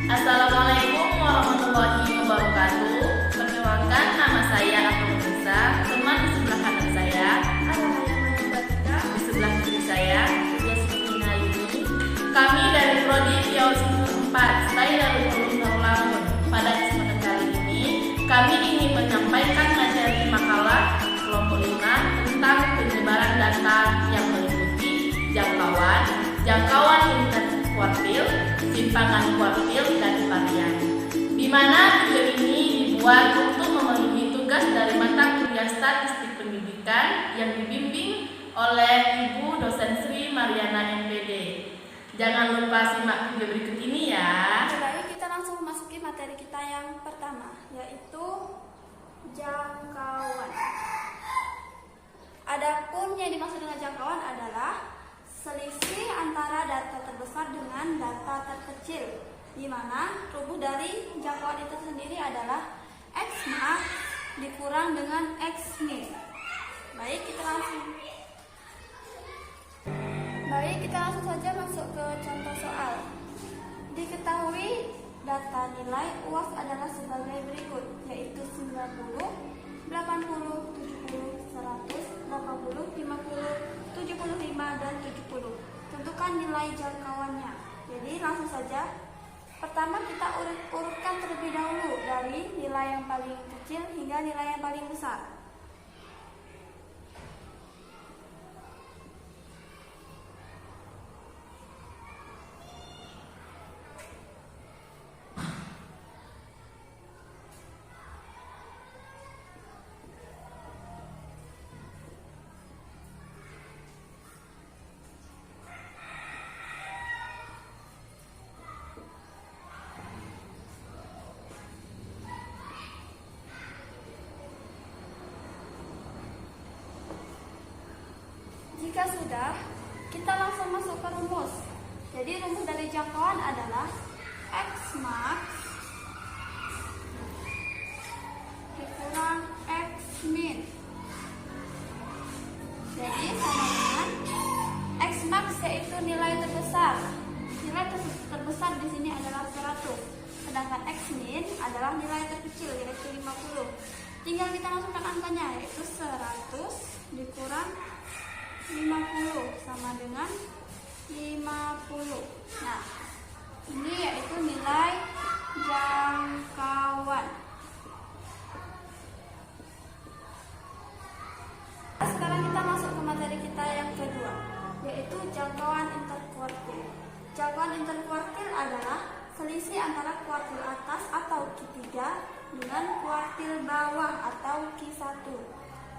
Assalamualaikum warahmatullahi wabarakatuh. Perkenalkan, nama saya Atul Nisa. Teman di sebelah kanan saya adalah yang Batika, di sebelah kiri saya Yasmina Yuni. Kami dari Prodi Teologi 4 Style Darul Ulum Darul Lamun. Pada kesempatan kali ini, kami ingin menyampaikan materi makalah kelompok 5 tentang penyebaran data yang meliputi jangkauan interkuartil, simpangan kuartil, dan varian. Di mana video ini dibuat untuk memenuhi tugas dari mata kuliah Statistik Pendidikan yang dibimbing oleh Ibu Dosen Sri Mariana MPD. Jangan lupa simak video berikut ini ya. Baik, kita langsung memasuki materi kita yang pertama, yaitu jangkauan. Adapun yang dimaksud dengan jangkauan adalah selisih antara data terbesar dengan data terkecil, di mana rumus dari jangkauan itu sendiri adalah X max dikurang dengan X min. Baik, kita langsung saja masuk ke contoh soal. Diketahui data nilai UAS adalah sebagai berikut, yaitu 90, 80, 70, 100, 80, 50, 75, dan 70. Tentukan nilai jangkauannya. Jadi langsung saja. Pertama kita urutkan terlebih dahulu dari nilai yang paling kecil hingga nilai yang paling besar. Jika sudah, kita langsung masuk ke rumus. Jadi rumus dari jangkauan adalah X max dikurang X min. Jadi sama dengan X max yaitu nilai terbesar. Nilai terbesar di sini adalah 100. Sedangkan X min adalah nilai terkecil yaitu 50. Tinggal kita masukkan angkanya yaitu 100 dikurang 50 sama dengan 50. Nah, ini yaitu nilai jangkauan. Sekarang kita masuk ke materi kita yang kedua, yaitu jangkauan interkuartil. Jangkauan interkuartil adalah selisih antara kuartil atas atau Q3 dengan kuartil bawah atau Q1.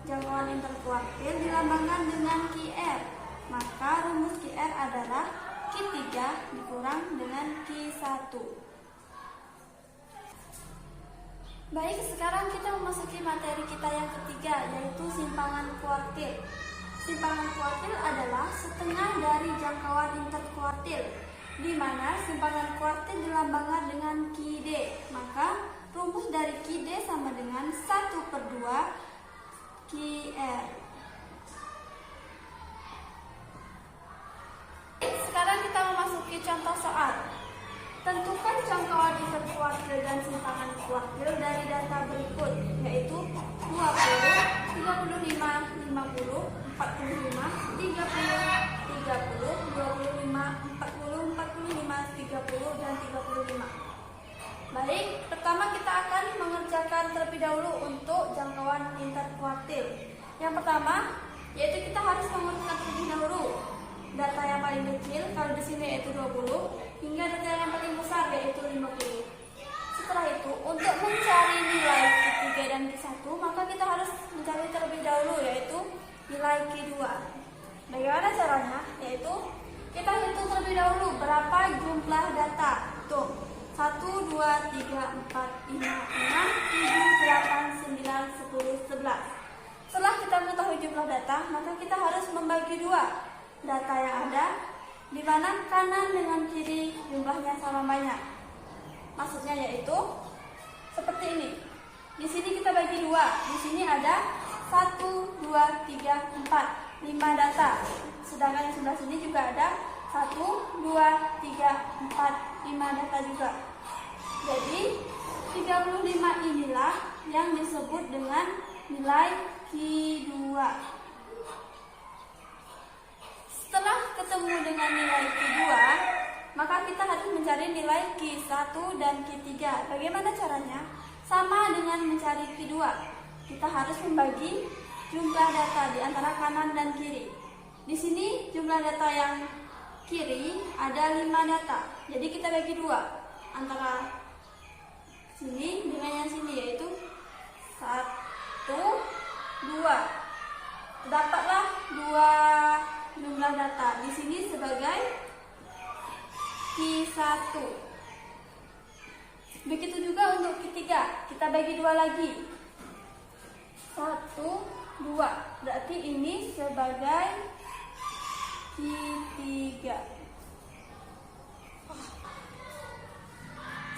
Jangkauan interkuartil dilambangkan dengan QR, maka rumus QR adalah Q3 dikurang dengan Q1. Baik, sekarang kita memasuki materi kita yang ketiga, yaitu simpangan kuartil. Simpangan kuartil adalah setengah dari jangkauan interkuartil, di mana simpangan kuartil dilambangkan dengan QD, maka rumus dari QD sama dengan 1/2 QR. Sekarang kita memasuki contoh soal. Tentukan jangkauan interkuartil dan simpangan kuartil dari data berikut, yaitu 20, 35, 50, 45, 30, 30, 25, 40, 45, 30, dan 35. Baik, pertama kita akan mengerjakan terlebih dahulu untuk jangkauan interkuartil. Yang pertama, yaitu kita harus mengurutkan terlebih dahulu data yang paling kecil, kalau di sini yaitu 20, hingga data yang paling besar yaitu 50. Setelah itu, untuk mencari nilai Q3 dan Q1, maka kita harus mencari terlebih dahulu yaitu nilai Q2. Bagaimana caranya? Yaitu kita hitung terlebih dahulu berapa jumlah data. Tuh, 1, 2, 3, 4, 5, 6, 7, 8, 9, 10, 11. Setelah kita mengetahui jumlah data, maka kita harus membagi dua data yang ada, di mana kanan dengan kiri jumlahnya sama banyak. Maksudnya yaitu seperti ini. Di sini kita bagi dua. Di sini ada 1, 2, 3, 4, 5 data. Sedangkan yang sebelah sini juga ada 1, 2, 3, 4, 5 data juga. Jadi 35 inilah yang disebut dengan nilai Q2. Setelah ketemu dengan nilai Q2, maka kita harus mencari nilai Q1 dan Q3. Bagaimana caranya? Sama dengan mencari Q2. Kita harus membagi jumlah data di antara kanan dan kiri. Di sini jumlah data yang kiri ada 5 data. Jadi kita bagi 2 antara sini dengan yang sini, yaitu 1, 2. Dapatlah 2 jumlah data. Di sini sebagai Q1. Begitu juga untuk Q3. Kita bagi 2 lagi. 1, 2. Berarti ini sebagai Q3.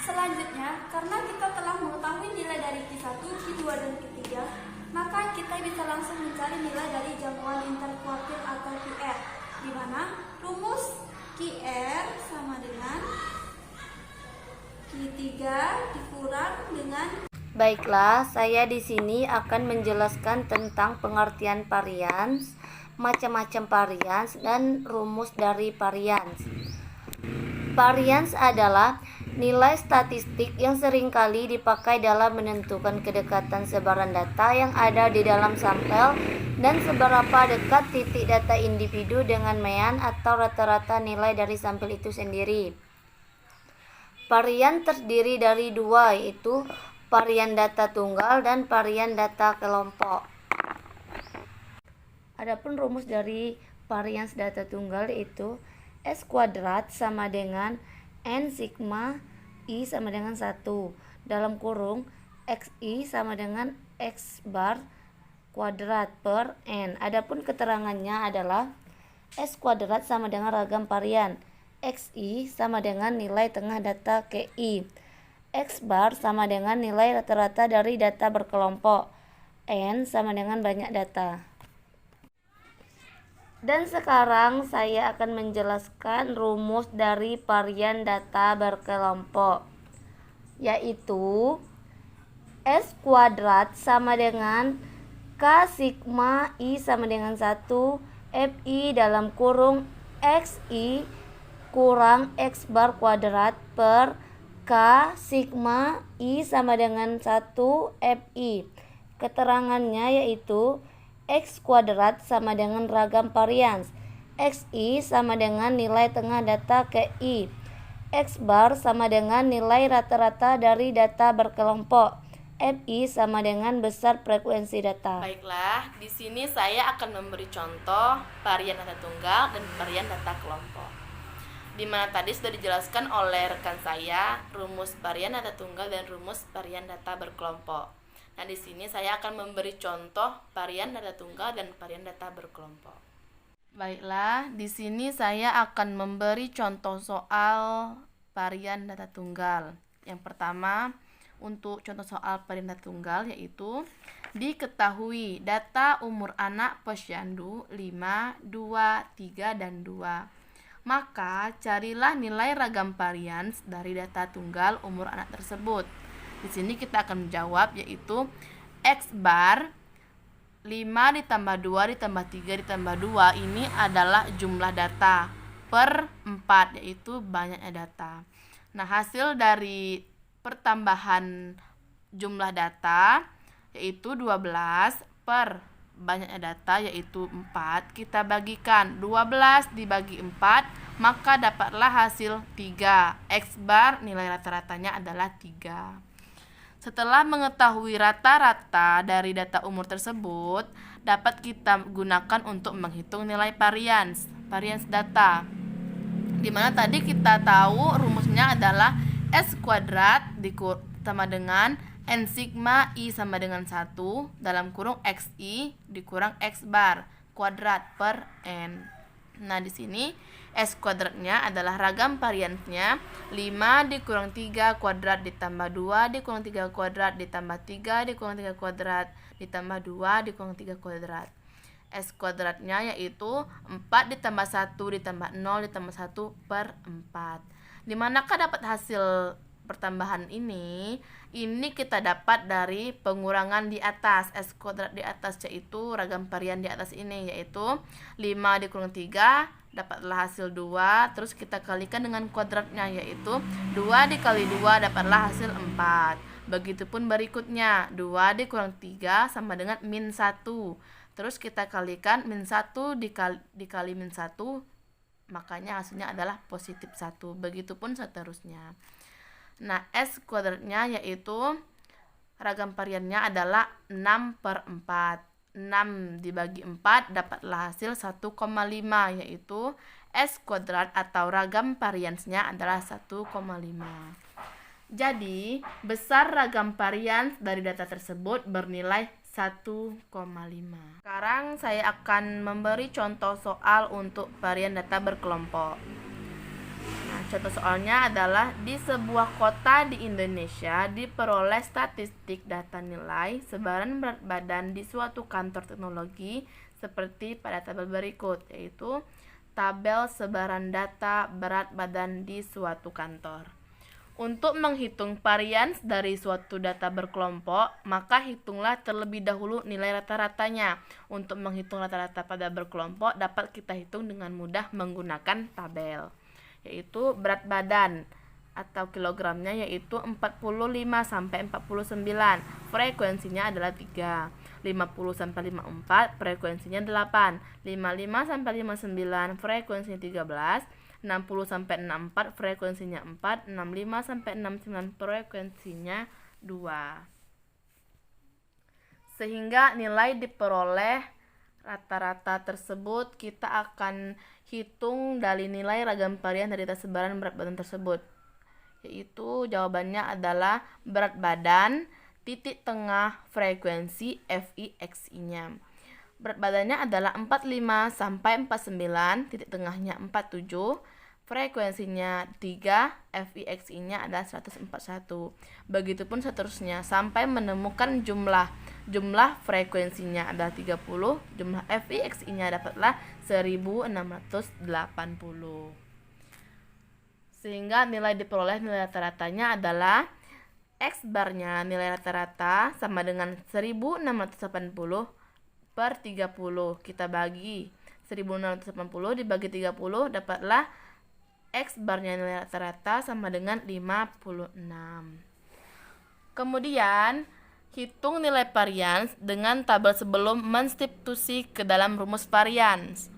Selanjutnya, karena kita telah mengetahui nilai dari Q1, Q2, dan Q3, maka kita bisa langsung mencari nilai dari jamuan interkuartil atau QR, di mana rumus QR sama dengan Q3 dikurang dengan. Baiklah, saya di sini akan menjelaskan tentang pengertian varians, macam-macam varians, dan rumus dari varians. Varians adalah nilai statistik yang seringkali dipakai dalam menentukan kedekatan sebaran data yang ada di dalam sampel dan seberapa dekat titik data individu dengan mean atau rata-rata nilai dari sampel itu sendiri. Varian terdiri dari 2, yaitu varian data tunggal dan varian data kelompok. Adapun rumus dari varians data tunggal yaitu S kuadrat sama dengan N sigma I sama dengan 1 dalam kurung XI sama dengan X bar kuadrat per N. Adapun keterangannya adalah S kuadrat sama dengan ragam varian, XI sama dengan nilai tengah data KI, X bar sama dengan nilai rata-rata dari data berkelompok, N sama dengan banyak data. Dan sekarang saya akan menjelaskan rumus dari varian data berkelompok, yaitu S kuadrat sama dengan K sigma I sama dengan 1 FI dalam kurung XI kurang X bar kuadrat per K sigma I sama dengan 1 FI. Keterangannya yaitu X kuadrat sama dengan ragam varians, XI sama dengan nilai tengah data KI, X bar sama dengan nilai rata-rata dari data berkelompok, FI sama dengan besar frekuensi data. Baiklah, di sini saya akan memberi contoh varian data tunggal dan varian data kelompok. Di mana tadi sudah dijelaskan oleh rekan saya rumus varian data tunggal dan rumus varian data berkelompok. Nah, di sini saya akan memberi contoh varian data tunggal dan varian data berkelompok. Baiklah, di sini saya akan memberi contoh soal varian data tunggal. Yang pertama, untuk contoh soal varian data tunggal yaitu diketahui data umur anak posyandu 5, 2, 3, dan 2. Maka carilah nilai ragam varians dari data tunggal umur anak tersebut. Di sini kita akan menjawab yaitu X bar 5 ditambah 2 ditambah 3 ditambah 2 ini adalah jumlah data per 4, yaitu banyaknya data. Nah, hasil dari pertambahan jumlah data yaitu 12 per banyaknya data yaitu 4, kita bagikan 12 dibagi 4, maka dapatlah hasil 3. X bar nilai rata-ratanya adalah 3. Setelah mengetahui rata-rata dari data umur tersebut, dapat kita gunakan untuk menghitung nilai varians data. Dimana tadi kita tahu rumusnya adalah S kuadrat sama dengan N sigma I sama dengan 1 dalam kurung XI dikurang X bar kuadrat per N. Nah, di sini S kuadratnya adalah ragam variansnya 5 dikurang 3 kuadrat ditambah 2 dikurang 3 kuadrat ditambah 3 dikurang 3 kuadrat ditambah 2 dikurang 3 kuadrat. S kuadratnya yaitu 4 ditambah 1 ditambah 0 ditambah 1 per 4. Dimanakah dapat hasil pertambahan ini kita dapat dari pengurangan di atas, S kuadrat di atas, yaitu ragam varian di atas ini, yaitu 5 dikurang 3 dapatlah hasil 2, terus kita kalikan dengan kuadratnya, yaitu 2 dikali 2 dapatlah hasil 4. Begitupun berikutnya, 2 dikurang 3 sama dengan min 1, terus kita kalikan min 1 dikali min 1, makanya hasilnya adalah positif 1. Begitupun seterusnya. Nah, S kuadratnya yaitu ragam variannya adalah 6/4. 6 dibagi 4 dapatlah hasil 1,5, yaitu S kuadrat atau ragam variansnya adalah 1,5. Jadi, besar ragam varians dari data tersebut bernilai 1,5. Sekarang saya akan memberi contoh soal untuk varian data berkelompok. Nah, contoh soalnya adalah di sebuah kota di Indonesia diperoleh statistik data nilai sebaran berat badan di suatu kantor teknologi seperti pada tabel berikut, yaitu tabel sebaran data berat badan di suatu kantor. Untuk menghitung varians dari suatu data berkelompok, maka hitunglah terlebih dahulu nilai rata-ratanya. Untuk menghitung rata-rata pada berkelompok dapat kita hitung dengan mudah menggunakan tabel, yaitu berat badan atau kilogramnya yaitu 45 sampai 49, frekuensinya adalah 3. 50 sampai 54, frekuensinya 8. 55 sampai 59, frekuensinya 13. 60 sampai 64, frekuensinya 4. 65 sampai 69, frekuensinya 2. Sehingga nilai diperoleh rata-rata tersebut kita akan hitung dari nilai ragam varian dari data sebaran berat badan tersebut, yaitu jawabannya adalah berat badan titik tengah frekuensi FI/XI-nya. Berat badannya adalah 45 sampai 49, titik tengahnya 47, frekuensinya 3, FI/XI-nya adalah 141. Begitupun seterusnya sampai menemukan jumlah frekuensinya adalah 30, jumlah FI/XI-nya dapatlah 1680. Sehingga nilai diperoleh nilai rata-ratanya adalah X barnya nilai rata-rata sama dengan 1680 per 30. Kita bagi 1680 dibagi 30 dapatlah X barnya nilai rata-rata sama dengan 56. Kemudian hitung nilai varians dengan tabel sebelum mensubstitusi ke dalam rumus varians,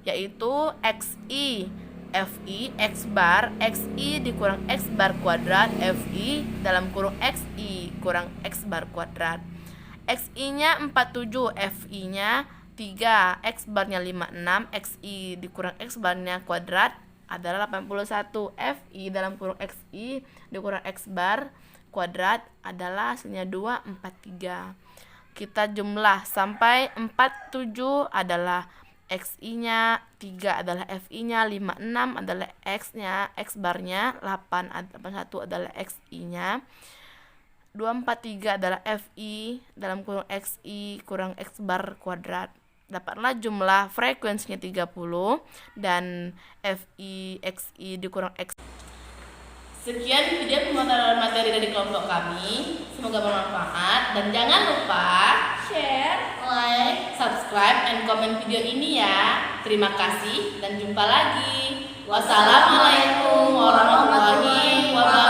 yaitu XI FI X bar XI dikurang X bar kuadrat FI dalam kurung XI kurang X bar kuadrat. XI-nya 47, FI-nya 3, X barnya 56, XI dikurang X barnya kuadrat adalah 81. FI dalam kurung XI dikurang X bar kuadrat adalah hasilnya 243. Kita jumlah sampai 47 adalah XI-nya, 3 adalah FI-nya, 56 adalah X-nya, X barnya, 81 adalah XI-nya. 243 adalah FI dalam kurung XI kurang X bar kuadrat. Dapatlah jumlah frekuensinya 30 dan FI XI dikurang X. Sekian video pemaparan materi dari kelompok kami. Semoga bermanfaat dan jangan lupa share, like, subscribe, and komen video ini ya. Terima kasih dan jumpa lagi. Wassalamualaikum warahmatullahi wabarakatuh.